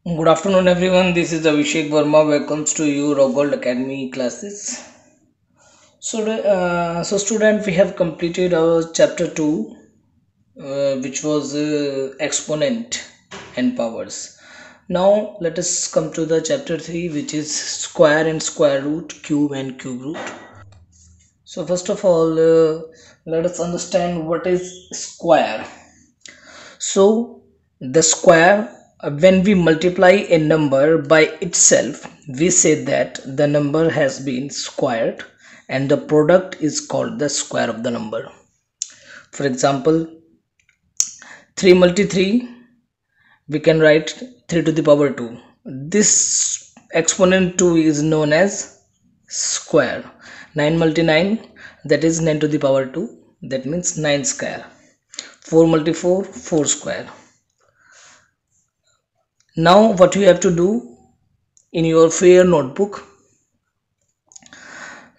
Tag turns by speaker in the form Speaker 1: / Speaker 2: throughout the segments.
Speaker 1: Good afternoon, everyone. This is Abhishek Verma. Welcomes to you Rock Gold Academy classes. So, student, we have completed our chapter two, which was exponent and powers. Now, let us come to the chapter three, which is square and square root, cube and cube root. So, first of all, let us understand what is square. So the square, when we multiply a number by itself, we say that the number has been squared and the product is called the square of the number. For example, 3 multi 3, we can write 3 to the power 2. This exponent 2 is known as square. 9 multi 9, that is 9 to the power 2, that means 9 square. 4 multi 4, 4 square. Now what you have to do in your fair notebook,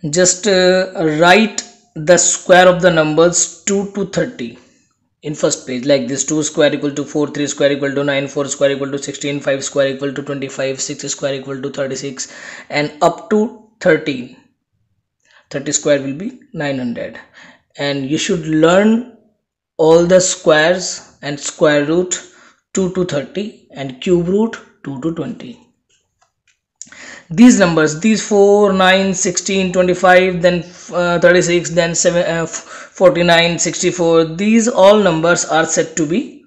Speaker 1: just write the square of the numbers 2 to 30 in first page, like this: 2 square equal to 4, 3 square equal to 9, 4 square equal to 16, 5 square equal to 25, 6 square equal to 36, and up to 30. 30 square will be 900. And you should learn all the squares and square root 2 to 30 and cube root 2 to 20. These numbers, these 4, 9, 16, 25, then 36, then 49, 64, these all numbers are said to be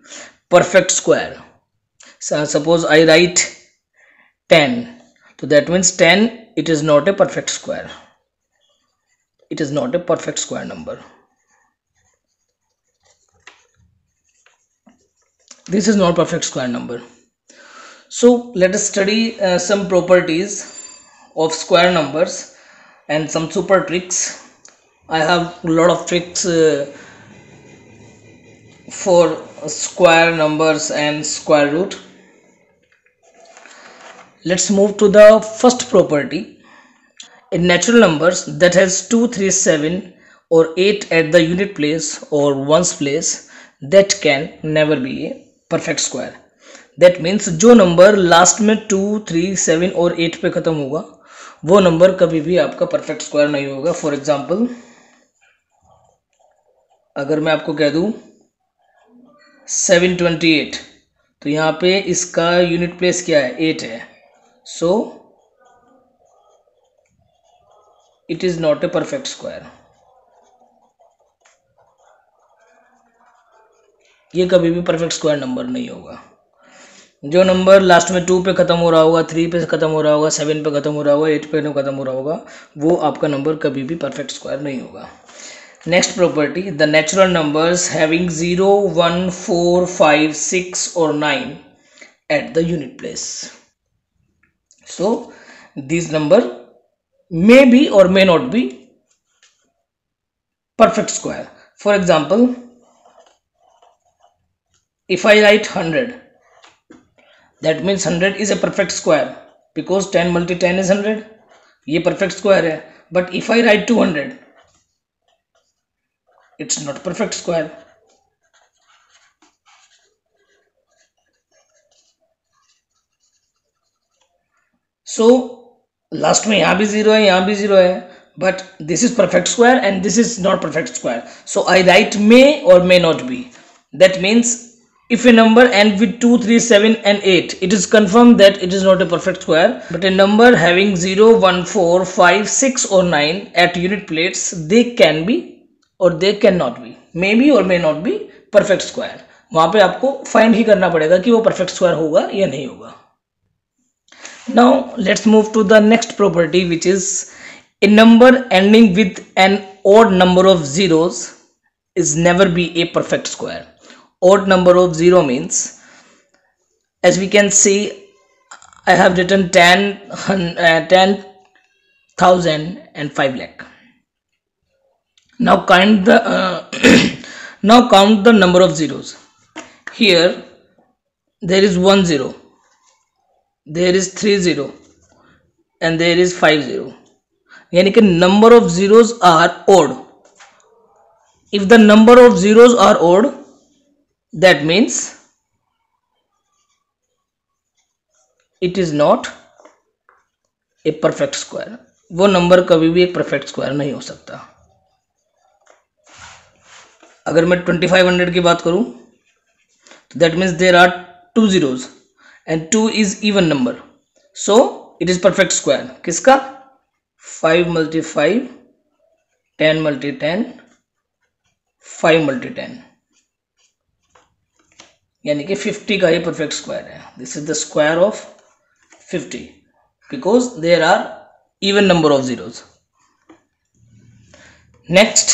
Speaker 1: perfect square. So suppose I write 10, so that means 10, it is not a perfect square. It is not a perfect square number. This is not perfect square number. So let us study some properties of square numbers and some super tricks. I have a lot of tricks for square numbers and square root. Let's move to the first property. In natural numbers that has 2, 3, 7 or 8 at the unit place or ones place, that can never be a perfect square. That means जो number last में 2, 3, 7 और 8 पे खत्म होगा, वो number कभी भी आपका परफेक्ट स्क्वायर नहीं होगा. फॉर एग्जांपल, अगर मैं आपको कह दूं 728, तो यहाँ पे इसका यूनिट प्लेस क्या है? 8 है. सो it is not a perfect square. ये कभी भी परफेक्ट स्क्वायर नंबर नहीं होगा. जो नंबर लास्ट में 2 पे खत्म हो रहा होगा, 3 पे खत्म हो रहा होगा, 7 पे खत्म हो रहा होगा, 8 पे खत्म हो रहा होगा, वो आपका नंबर कभी भी परफेक्ट स्क्वायर नहीं होगा. Next property, the natural numbers having 0, 1, 4, 5, 6 और 9 at the unit place. So these number may be or may not be perfect square. For example, if I write 100, that means 100 is a perfect square because 10 multi 10 is 100. ये perfect square है. But if I write 200, it's not perfect square. So last में यहाँ भी 0 है, यहाँ भी 0 है, but this is perfect square and this is not perfect square. So I write may or may not be. That means if a number ends with 2, 3, 7 and 8, it is confirmed that it is not a perfect square. But a number having 0, 1, 4, 5, 6 or 9 at unit plates, they can be or they cannot be. May be or may not be perfect square. वहाँ पे आपको find ही करना पड़ेगा कि वो perfect square होगा या नहीं होगा. Now let's move to the next property, which is a number ending with an odd number of zeros is never be a perfect square. Odd number of 0 means, as we can see, I have written 10,000 and 5 lakh. Now count the now count the number of zeros. Here there is 1 0, there is 3 0 and there is 5 0. यानी कि number of zeros are odd. If the number of zeros are odd, that means it is not a perfect square. वो number कभी भी एक perfect square नहीं हो सकता। अगर मैं 2500 की बात करूं तो that means there are 2 zeros and 2 is even number, so it is perfect square. किसका? 5 × 5, 10 × 10, 5 × 10, यानी कि 50 का ही परफेक्ट स्क्वायर है। This is the square of 50 because there are even number of zeros. Next,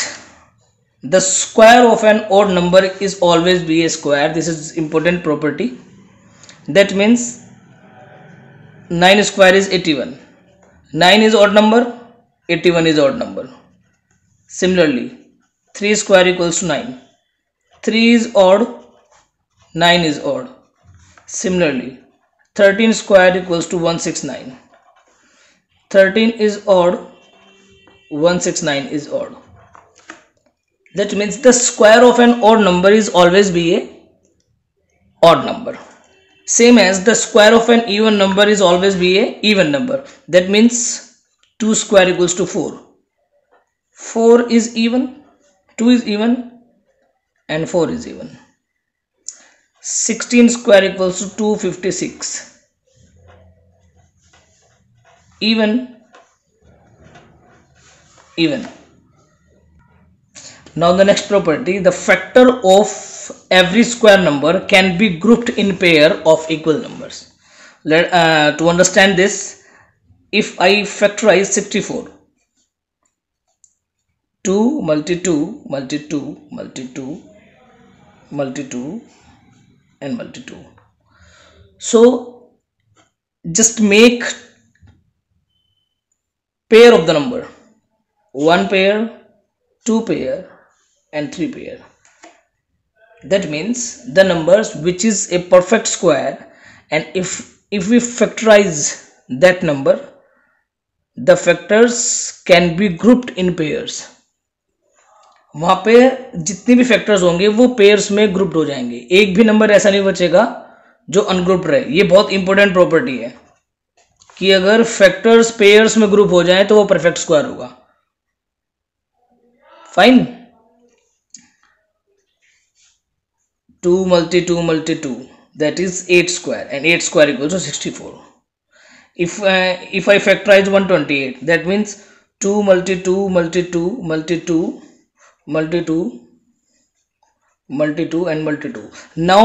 Speaker 1: the square of an odd number is always be a square. This is important property. That means 9 square is 81. 9 is odd number, 81 is odd number. Similarly, 3 square equals to 9. 3 is odd, 9 is odd. Similarly, 13 square equals to 169. 13 is odd, 169 is odd. That means the square of an odd number is always be a odd number. Same as the square of an even number is always be a even number. That means 2 square equals to 4. 4 is even, 2 is even, and 4 is even. 16 square equals to 256. Even. Now the next property, the factor of every square number can be grouped in pair of equal numbers. To understand this, if I factorize 64, 2 × 2 × 2 × 2 × 2 and × 2. So just make pair of the number, 1 pair, 2 pair and 3 pair. That means the numbers which is a perfect square, and if we factorize that number, the factors can be grouped in pairs. वहां पे जितने भी factors होंगे वो pairs में grouped हो जाएंगे, एक भी नंबर ऐसा नहीं बचेगा जो अनग्रुप्ड रहे। ये बहुत इंपॉर्टेंट प्रॉपर्टी है कि अगर फैक्टर्स पेयर्स में ग्रुप हो जाए तो वो परफेक्ट स्क्वायर होगा। Fine. 2 × 2 × 2, that is 8 square, and 8 square equals to 64. If I factorize 128, that means 2 × 2 × 2 × 2 × 2 × 2 and × 2. Now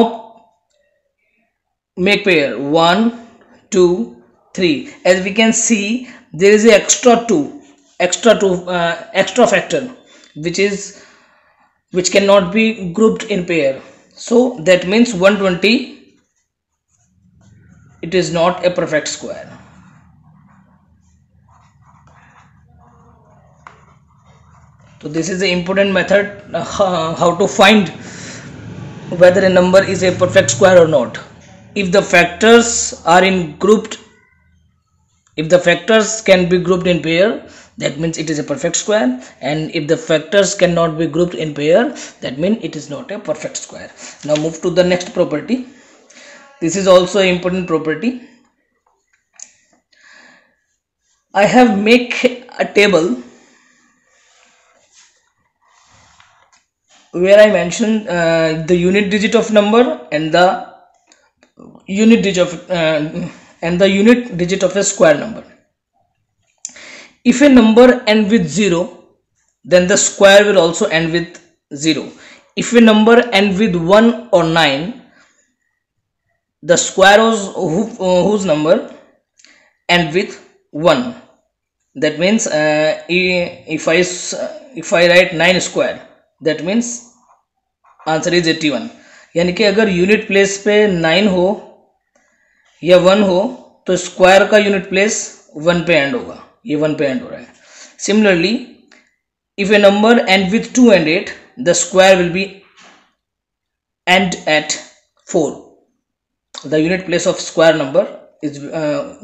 Speaker 1: make pair 1, 2, 3. As we can see, there is a extra factor which cannot be grouped in pair. So that means 120, it is not a perfect square. So this is the important method how to find whether a number is a perfect square or not. If the factors are if the factors can be grouped in pair, that means it is a perfect square, and if the factors cannot be grouped in pair, that means it is not a perfect square. Now move to the next property. This is also an important property. I have make a table where I mention the unit digit of number and the unit digit of a square number. If a number ends with 0, then the square will also end with 0. If a number ends with 1 or 9, the square whose number end with 1. That means if I write 9 square, that means answer is 81। यानी कि अगर unit place पे 9 हो या 1 हो तो square का unit place 1 पे एंड होगा। ये 1 पे एंड हो रहा है। Similarly if a number end with 2 and 8, the square will be end at 4. The unit place of square number is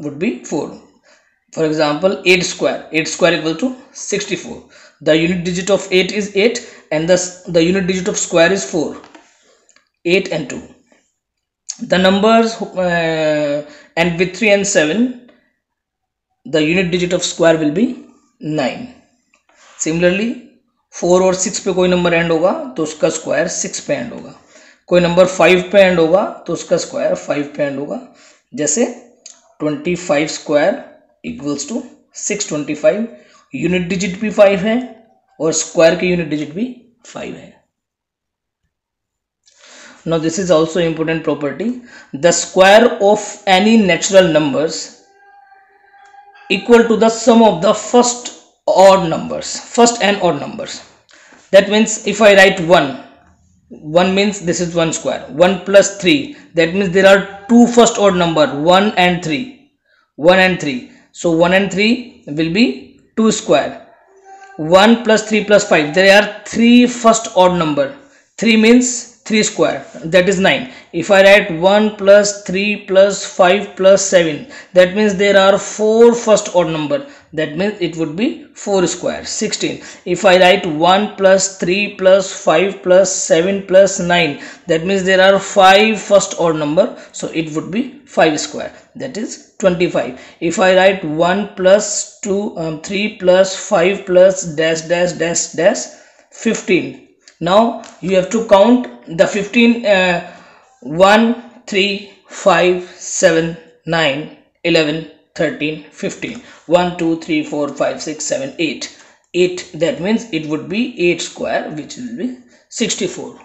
Speaker 1: would be 4. For example, 8 square equal to 64. The unit digit of 8 is 8 and thus the unit digit of square is 4. 8 and 2. The numbers end with 3 and 7, the unit digit of square will be 9. Similarly 4 और 6 पे कोई number and होगा तो उसका square 6 पे and होगा, कोई number 5 पे एंड होगा तो उसका स्क्वायर 5 पे एंड होगा। जैसे 25 square equals to 625, unit digit भी 5 है और स्क्वायर की यूनिट डिजिट भी 5 है। Now this is also important property. The square of any natural numbers equal to the sum of the first and odd numbers. That means if I write 1 means this is 1 square, 1 plus 3, that means there are two first odd number 1 and 3, so 1 and 3 will be 2 square. 1 plus 3 plus 5, there are three first odd number, 3 means 3 square, that is 9. If I write 1 plus 3 plus 5 plus 7, that means there are 4 first odd number, that means it would be 4 square, 16. If I write 1 plus 3 plus 5 plus 7 plus 9, that means there are 5 first odd number, so it would be 5 square, that is 25. If I write 1 plus 3 plus 5 plus dash dash dash dash 15. Now you have to count the 15, 1 3 5 7 9 11 13 15, 1 2 3 4 5 6 7 8, that means it would be 8 square, which will be 64.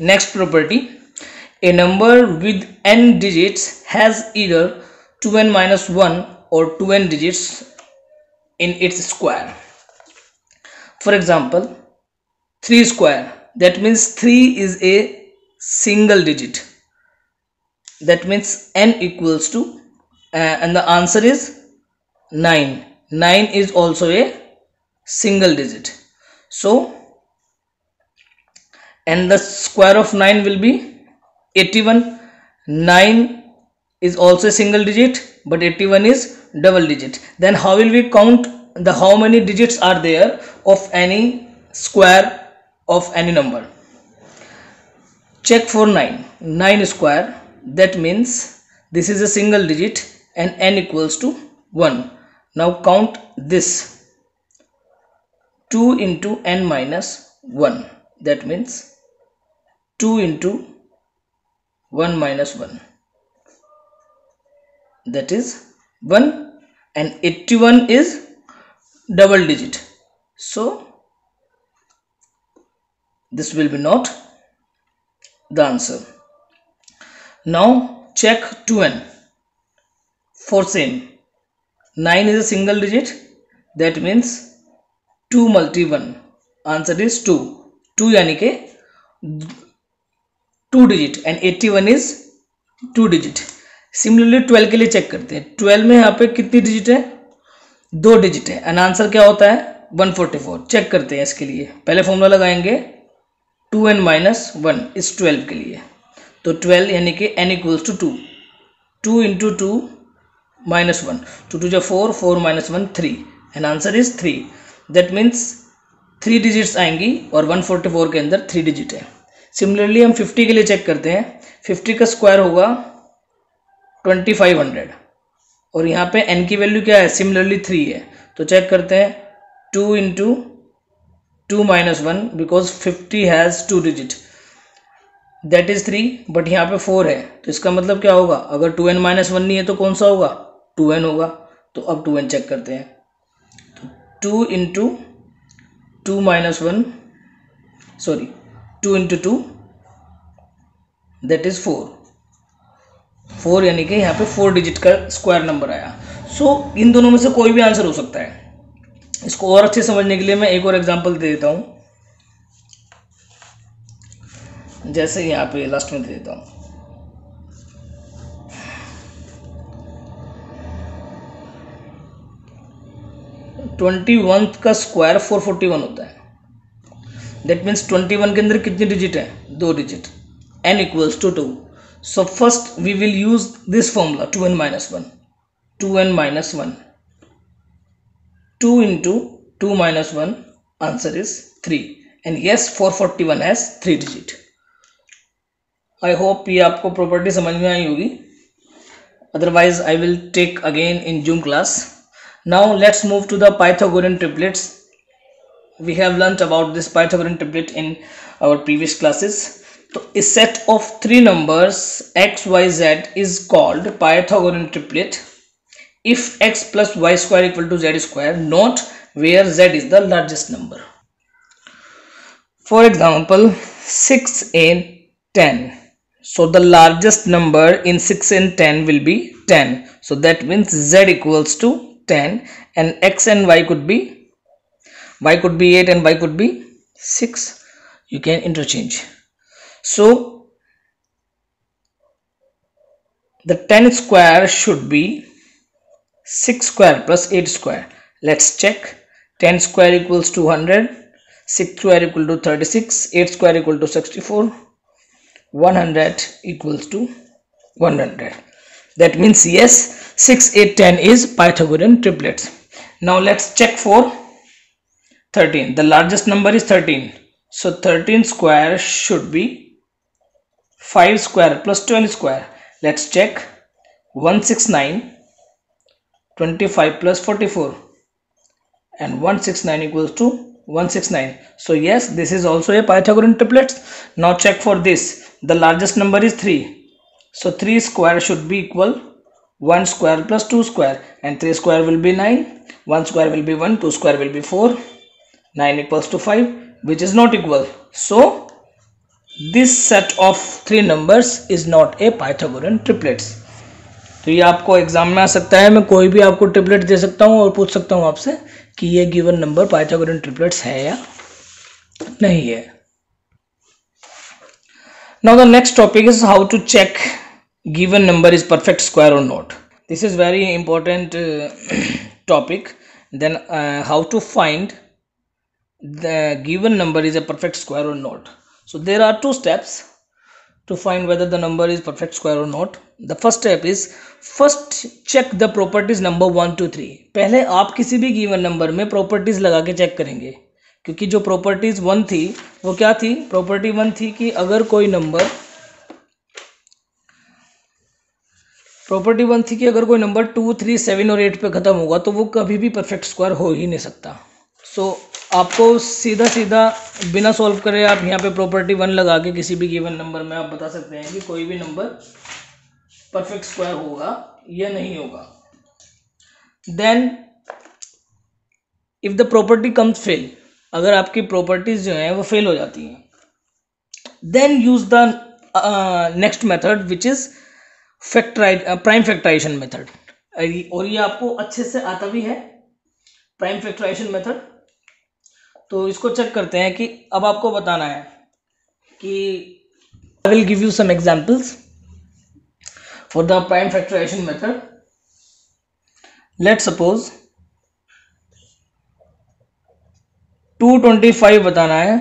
Speaker 1: Next property, a number with n digits has either 2n minus 1 or 2n digits in its square. For example, 3 square, that means 3 is a single digit, that means n equals to and the answer is 9 is also a single digit, so and the square of 9 will be 81. 9 is also a single digit, but 81 is double digit. Then how will we count the how many digits are there of any square of any number? Check for 9 square, that means this is a single digit and n equals to 1. Now count this, 2 into n minus 1, that means 2 into 1 minus 1, that is 1, and 81 is double digit, so this will be not the answer. Now check 2n for same. 9 is a single digit, that means 2 multi 1, answer is 2. 2 यानी के 2 digit and 81 is 2 digit. Similarly 12 के लिए check करते हैं, 12 में यहाँ पे कितनी डिजिट है, 2 डिजिट है, एंड आंसर क्या होता है 144. चेक करते हैं इसके लिए, पहले फॉर्मूला लगाएंगे 2n minus 1 इस 12 के लिए, तो 12 यानी कि n equals to 2, 2 into 2 minus 1, 2 2 4, 4 minus 1 3, and answer is 3. that means 3 digits आएंगी और 144 के अंदर 3 digit है. सिमिलरली हम 50 के लिए चेक करते हैं, 50 का स्क्वायर होगा 2500 और यहाँ पे n की वैल्यू क्या है, सिमिलरली 3 है, तो चेक करते हैं 2 into 2 minus 1, because 50 has 2 digit, that is 3, but यहाँ पे 4 है, तो इसका मतलब क्या होगा, अगर 2n minus 1 नहीं है तो कौन सा होगा, 2n होगा. तो अब 2n चेक करते हैं, तो 2 into 2 minus 1, sorry 2 into 2, that is 4 यानी कि यहाँ पे 4 डिजिट का स्क्वायर नंबर आया. सो इन दोनों में से कोई भी आंसर हो सकता है. इसको और अच्छे समझने के लिए मैं एक और एग्जांपल दे देता हूँ, जैसे यहाँ पे लास्ट में दे देता हूँ. 21 का स्क्वायर 441 होता है, दैट मीन्स 21 के अंदर कितनी डिजिट है, 2 digit, n equals to 2. So first we will use this formula 2n minus 1, 2n minus 1, 2 into 2 minus 1, answer is 3, and yes 441 has 3 digit. I hope ये आपको प्रॉपर्टी समझ में आई होगी, otherwise I will take again in Zoom class. Now let's move to the Pythagorean triplets. We have learnt about this Pythagorean triplet in our previous classes. So a set of three numbers x, y, z is called Pythagorean triplet if x plus y square equal to z square, not where z is the largest number. For example, 6 and 10. So the largest number in 6 and 10 will be 10. So that means z equals to 10, and x and y could be 8 and y could be 6. You can interchange. So the 10 square should be 6 square plus 8 square. Let's check. 10 square equals to 100, 6 square equal to 36, 8 square equal to 64, 100 equals to 100. That means yes, 6, 8, 10 is Pythagorean triplets. Now let's check for 13. The largest number is 13. So 13 square should be 5 square plus 12 square. Let's check. 169, 25 plus 44, and 169 equals to 169. So yes, this is also a Pythagorean triplet. Now check for this. The largest number is 3. So 3 square should be equal 1 square plus 2 square, and 3 square will be 9, 1 square will be 1, 2 square will be 4, 9 equals to 5, which is not equal. So this set of three numbers is not a Pythagorean triplets. तो ये आपको exam में आ सकता है. मैं कोई भी आपको ट्रिपलेट दे सकता हूँ और पूछ सकता हूँ आपसे कि ये गिवन नंबर पाइथागोरन ट्रिपलेट्स है या नहीं है. Now the next topic is how to check given number is perfect square or not. This is very important topic. Then how to find the given number is a perfect square or not. So there are two steps to find whether the number is perfect square or not. The first step is first check the properties number 1 to 3. पहले आप किसी भी given number में properties लगा के check करेंगे, क्योंकि जो प्रॉपर्टीज 1 थी वो क्या थी. प्रॉपर्टी 1 थी कि अगर कोई नंबर 2, 3, 7 और 8 पे खत्म होगा तो वो कभी भी परफेक्ट स्क्वायर हो ही नहीं सकता. सो आपको सीधा बिना सॉल्व करे आप यहाँ पे प्रॉपर्टी 1 लगा के किसी भी गिवन नंबर में आप बता सकते हैं कि कोई भी नंबर परफेक्ट स्क्वायर होगा या नहीं होगा. Then if the property comes fail, अगर आपकी प्रॉपर्टीज जो हैं वो फेल हो जाती हैं, then use the next method which is prime factorisation method. और ये आपको अच्छे से आता भी है प्राइम फैक्टराइजेशन मेथड. तो इसको चेक करते हैं कि अब आपको बताना है कि I will give you some examples for the prime factorisation method. Let's suppose 225 बताना है.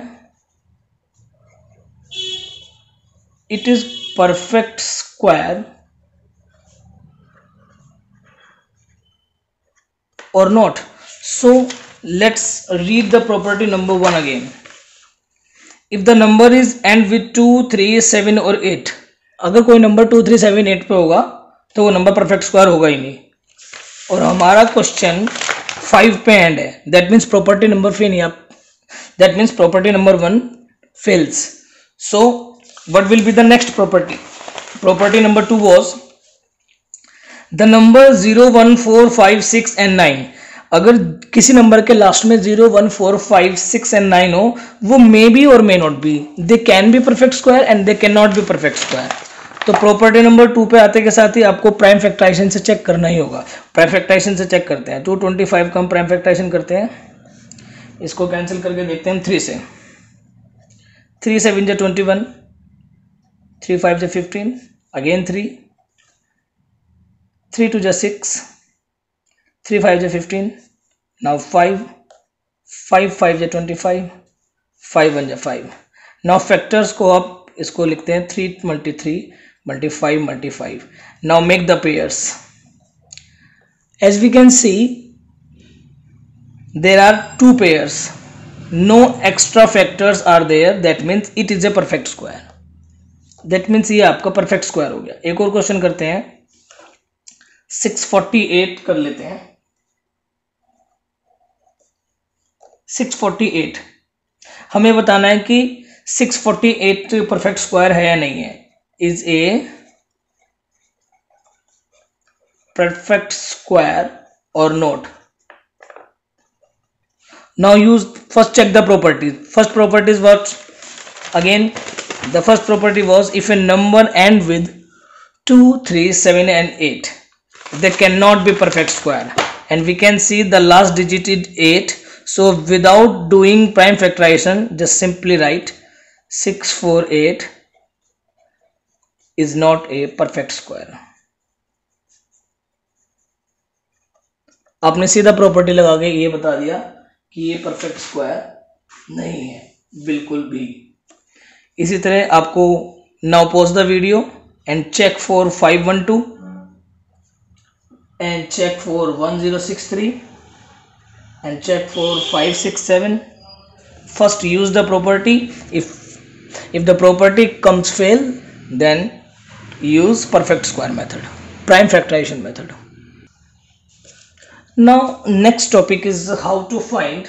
Speaker 1: It is perfect square or not. So let's read the property number 1 again. If the number is end with 2, 3, 7 or 8, अगर कोई number 2, 3, 7, 8 पे होगा तो वो number perfect square होगा ही नहीं. और हमारा क्वेश्चन 5 पे एंड है. That means property number fail नहीं. आप that means property number 1 fails. So what will be the next property. Property number 2 was the number 0, 1, 4, 5, 6 and 9. अगर किसी नंबर के लास्ट में 0, 1, 4, 5, 6 and 9 हो, वो मे बी और may not be. They can be perfect square and they can not be perfect square. तो property number 2 पे आते के साथ ही आपको प्राइम फैक्टराइजेशन से चेक करना ही होगा. प्राइम फैक्टराइजेशन से चेक करते हैं. 225 का हम प्राइम फैक्टराइजेशन करते हैं. इसको कैंसिल करके देखते हैं 3 से. 3 7 जा 21, 3 5 जा 15, अगेन 3 2 जा 6, 3 5 जा 15, now 5 5 जा 25, 5 1 जा 5. now फैक्टर्स को आप इसको लिखते हैं 3 × 3 × 5 × 5. now make the pairs. as we can see there are 2 pairs, no extra factors are there, that means it is a perfect square. That means ये आपका परफेक्ट स्क्वायर हो गया। एक और क्वेश्चन करते हैं, 648 कर लेते हैं। 648 हमें बताना है कि 648 परफेक्ट स्क्वायर है या नहीं है। Is a perfect square or not? Now use, first check the properties. First property is what? Again, the first property was, if a number end with 2, 3, 7 and 8, they cannot be perfect square, and we can see the last digit is 8. So without doing prime factorization, just simply write 648 is not a perfect square. आपने सीधा property लगा के ये बता दिया कि ये perfect square नहीं है बिल्कुल भी। इसी तरह आपको now pause the video and check for 512 and check for 1063 and check for 567. First use the property. if the property comes fail, then use perfect square method, prime factorization method. Now next topic is how to find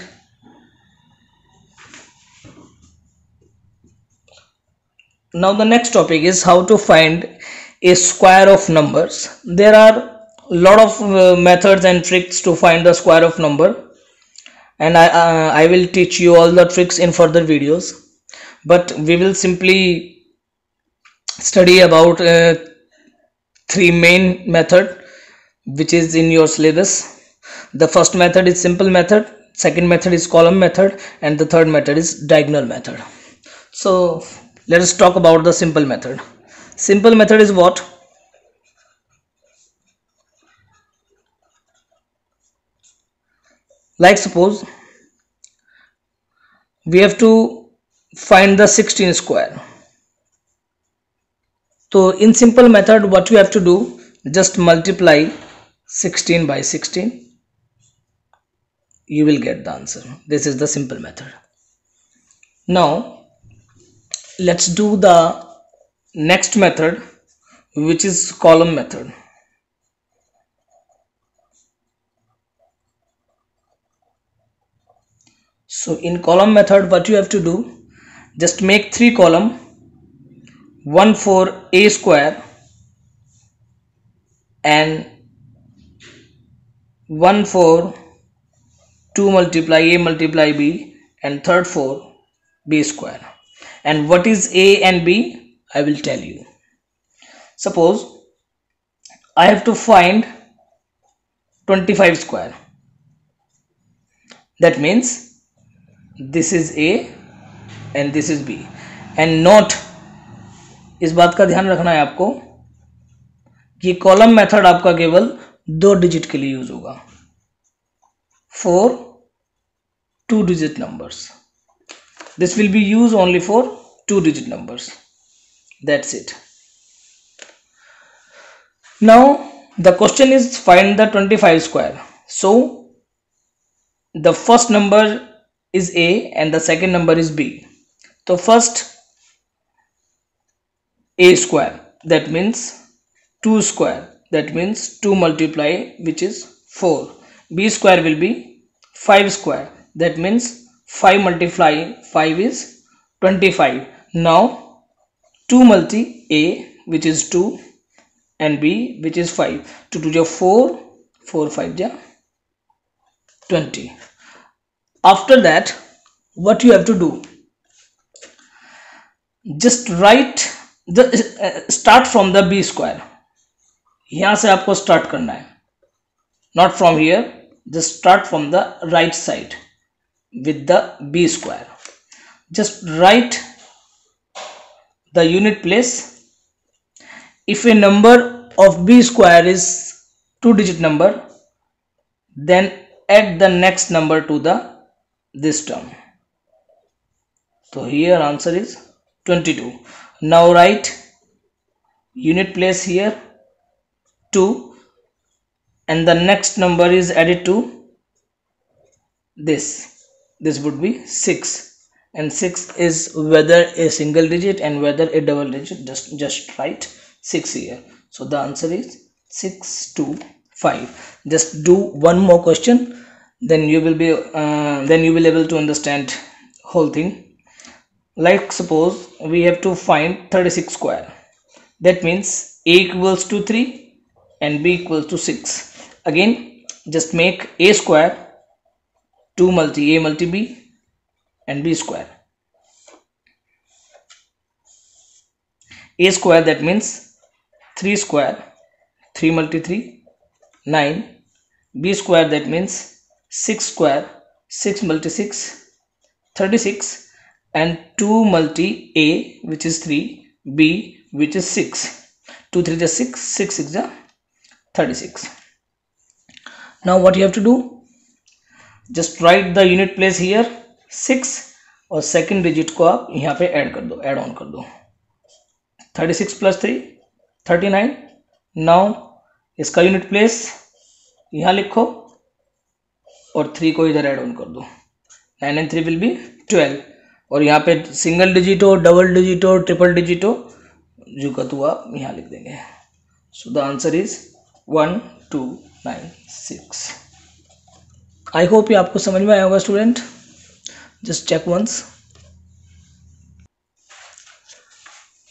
Speaker 1: the next topic is how to find a square of numbers. There are a lot of methods and tricks to find the square of number, and I will teach you all the tricks in further videos, but we will simply study about three main method which is in your syllabus. The first method is simple method, second method is column method, and the third method is diagonal method. So let us talk about the simple method. Simple method is what? Like suppose we have to find the 16 square. So in simple method, what you have to do, just multiply 16 by 16. You will get the answer. This is the simple method. Now let's do the next method, which is column method. So in column method, what you have to do, just make 3 column, one for a square and one for 2 multiply a multiply b, and third for b square. And what is a and b, I will tell you. Suppose I have to find 25 square. That means this is a and this is b, and not, इस बात का ध्यान रखना है आपको कि column method आपका केवल 2 डिजिट के लिए यूज होगा, for 2 digit numbers. This will be used only for 2 digit numbers. That's it. Now the question is find the 25 square. So the first number is a and the second number is b. So first a square, that means 2 square, that means 2 multiply, which is 4. B square will be 5 square, that means 5 multiply 5 is 25. Now 2 multi a, which is 2, and b, which is 5. 2 to 4, 4 5 ja 20. After that, what you have to do, just write the start from the b square. यहाँ से आपको start करना है, not from here. Just start from the right side with the b square. Just write the unit place. If a number of b square is 2 digit number, then add the next number to the this term. So here answer is 22. Now write unit place here 2, and the next number is added to this would be 6. and 6 is whether a single digit and whether a double digit. Just write 6 here. So the answer is 6 2 5. Just do one more question, then you will be able to understand whole thing. Like suppose we have to find 36 square. That means a equals to 3 and b equals to 6. Again, just make a square 2 multi a multi b and b square. A square, that means 3 square 3 multi 3 9. B square, that means 6 square 6 multi 6 36, and 2 multi a, which is 3, b, which is 6. 2 3 is 6, 6 6 is 36. Now what you have to do, just write the unit place here 6 और second digit को आप यहाँ पे add कर दो, add on कर दो. 36 plus 3 39. Now इसका यूनिट प्लेस यहाँ लिखो और 3 को इधर ऐड ऑन कर दो. 9 and 3 विल बी 12. और यहाँ पे सिंगल डिजिट हो, डबल डिजिट हो, ट्रिपल डिजिट हो, जो का तो आप यहाँ लिख देंगे. So the answer is 1 2 9 6. I hope ये आपको समझ में आया होगा student. Just check once.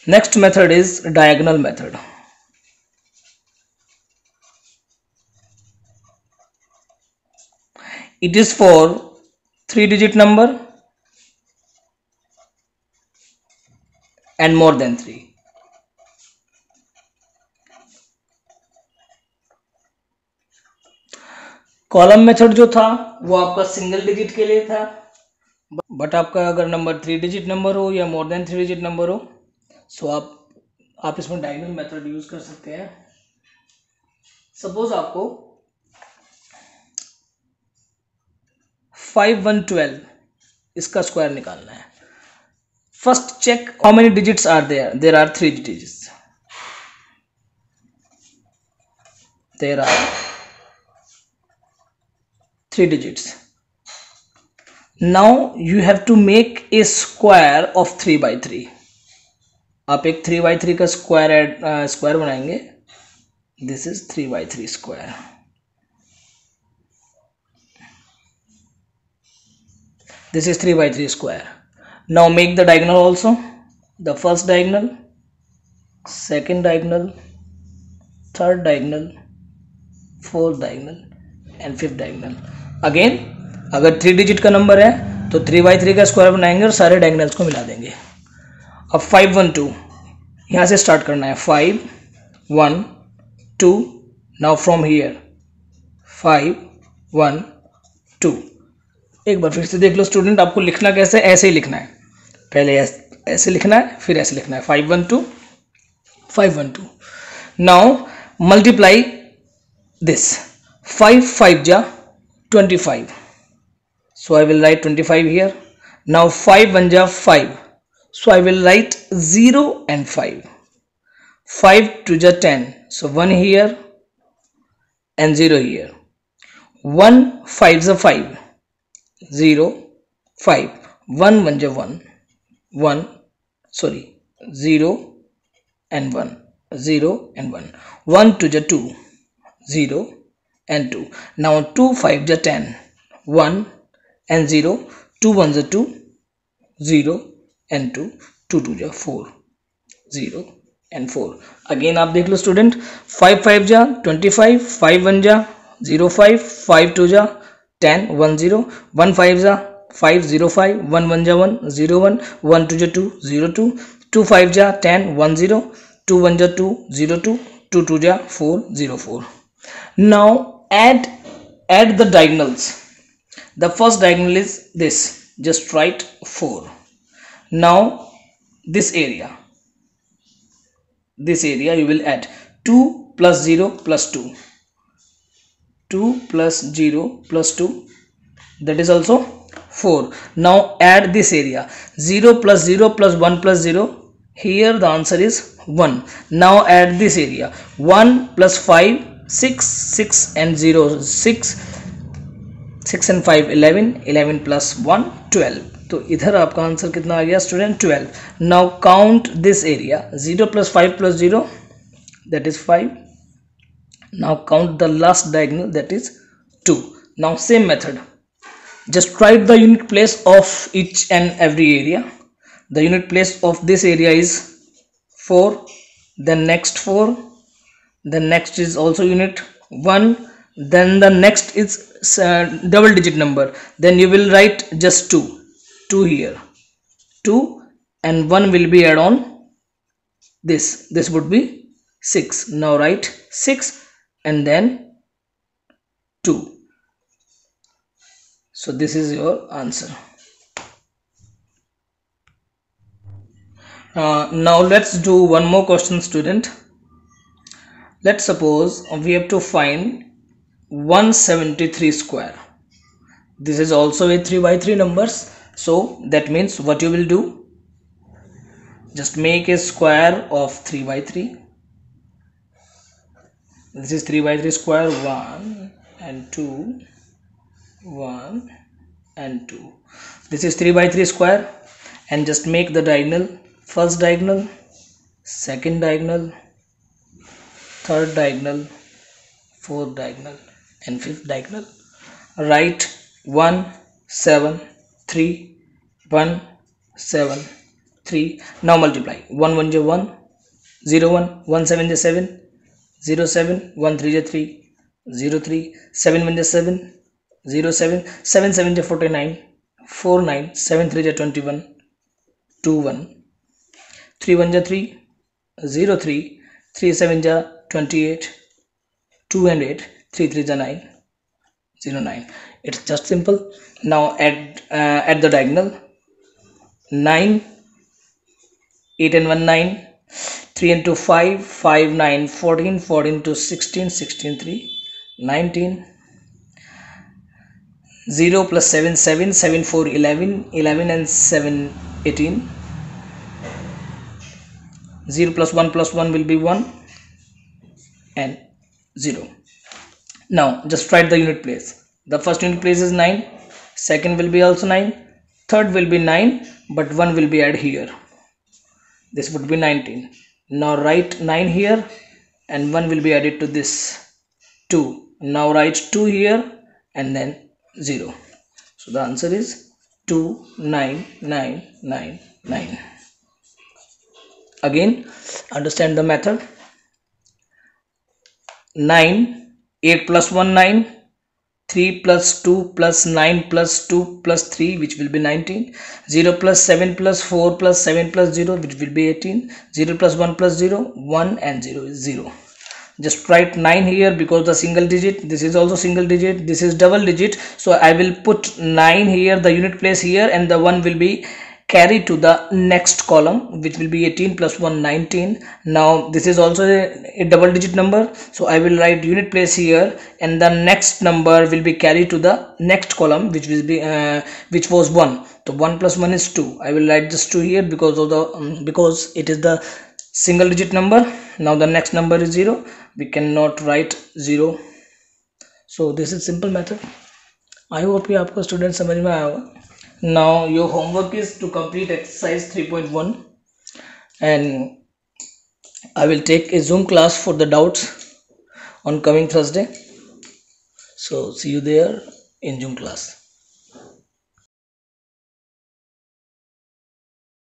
Speaker 1: Next method is diagonal method. It is for 3-digit number and more than 3. Column method जो था वो आपका सिंगल डिजिट के लिए था, बट आपका अगर नंबर 3 डिजिट नंबर हो या मोर देन 3 डिजिट नंबर हो, सो आप इसमें डायगोनल मेथड यूज कर सकते हैं. सपोज आपको 5 1 12 इसका स्क्वायर निकालना है. First check how many digits are there. There are 3 digits. There are 3 digits. Now you have to make a square of 3 by 3. आप एक 3 by 3 का स्क्वायर बनाएंगे. This is 3 by 3 square. This is 3 by 3 square. Now make the diagonal also. The first diagonal, second diagonal, third diagonal, fourth diagonal and fifth diagonal. Again, अगर 3 digit का number है तो 3 by 3 का square बनाएंगे और सारे diagonals को मिला देंगे. अब 5 1 2 यहाँ से स्टार्ट करना है. 5 1 2. Now from here 5 1 2. एक बार फिर से देख लो स्टूडेंट, आपको लिखना कैसे, ऐसे ही लिखना है. पहले ऐसे लिखना है, फिर ऐसे लिखना है. 5 1 2 5 1 2. Now multiply this. 5 5 जा 25. So I will write 25 here. Now 5 1 ja 5. So I will write 0 and 5. 5 2 ja 10. So 1 here and 0 here. 1 5 ja 5. 0 5. 1 1 ja 1. 1 sorry 0 and 1. 0 and 1. 1 2 ja 2. 0 and 2. Now 2 5 ja 10. 1 and 0. 2 1 ja 2. 0 and 2. 2 2 ja 4. 0 and 4. Again आप देख लो student. 5 5 जा 25. 5 1 जा 0 5. 5 2 जा 10 1 0. 1 5 जा 5 0 5. 1 1 ja 1 0 1. 1 2 ja 2 0 2. 2 5 ja 10 1 0. 2 1 ja 2 0 2. 2 2 ja 4 0 4. Now add the diagonals. The first diagonal is this. Just write 4. Now this area you will add 2 plus 0 plus 2. 2 plus 0 plus 2, that is also 4. Now add this area. 0 plus 0 plus 1 plus 0. Here the answer is 1. Now add this area. 1 plus 5 6. 6 and 0 6. 6 and 5 11. 11 plus 1 12. तो इधर आपका answer कितना आ गया student 12. Now count this area. 0 + 5 + 0 that is 5. Now count the last diagonal, that is 2. Now same method, just write the unit place of each and every area. The unit place of this area is 4, then next 4, then next is also unit 1, then the next is double digit number, then you will write just 2 here, 2, and 1 will be add on this would be 6. Now write 6 and then 2. So this is your answer. Now let's do one more question, student. Let's suppose we have to find 173 square. This is also a 3 by 3 numbers, so that means what you will do, just make a square of 3 by 3. This is 3 by 3 square, 1 and 2, 1 and 2. This is 3 by 3 square, and just make the diagonal, first diagonal, second diagonal, third diagonal, fourth diagonal, and fifth diagonal. Write 1 7 3 1 7 3. Now multiply. 1 1 is 1, 0 1, 1 7 is 7, 0 7, 1 3 is 3, 0 3, 7 1 is 7, 0 7, 7 7 is 49, 4 9, 7 3 is 21, 2 1, 3 1 is 3, 0 3, 3 7 is 28, 2 and 8, 3 3 is 9, 0 9. It's just simple. Now add the diagonal. 9, 8 and 1 9, 3 and 2 5, 5 9 14, 14 to 16, 16 3 19, 0 plus 7 7, 7 4 11, 11 and 7 18, 0 plus 1 will be 1 and 0. Now just write the unit place. The first unit place is 9, second will be also 9, third will be 9, but 1 will be added here. This would be 19. Now write 9 here and 1 will be added to this 2. Now write 2 here and then 0. So the answer is 2 9 9 9 9. Again, understand the method. 9, 8 plus 1 9, 3 plus 2 plus 9 plus 2 plus 3, which will be 19, 0 plus 7 plus 4 plus 7 plus 0, which will be 18, 0 plus 1 plus 0, 1 and 0 is 0. Just write 9 here because the single digit, this is also single digit, this is double digit, so I will put 9 here, the unit place here, and the 1 will be carried to the next column, which will be 18 plus 1 19. Now this is also a double digit number, so I will write unit place here, and the next number will be carried to the next column, which will be which was 1. So 1 plus 1 is 2. I will write this 2 here because of the because it is the single digit number. Now the next number is 0. We cannot write 0. So this is simple method. I hope you आपको student समझ में आया होगा. Now your homework is to complete exercise 3.1, and I will take a Zoom class for the doubts on coming Thursday. So see you there in Zoom class.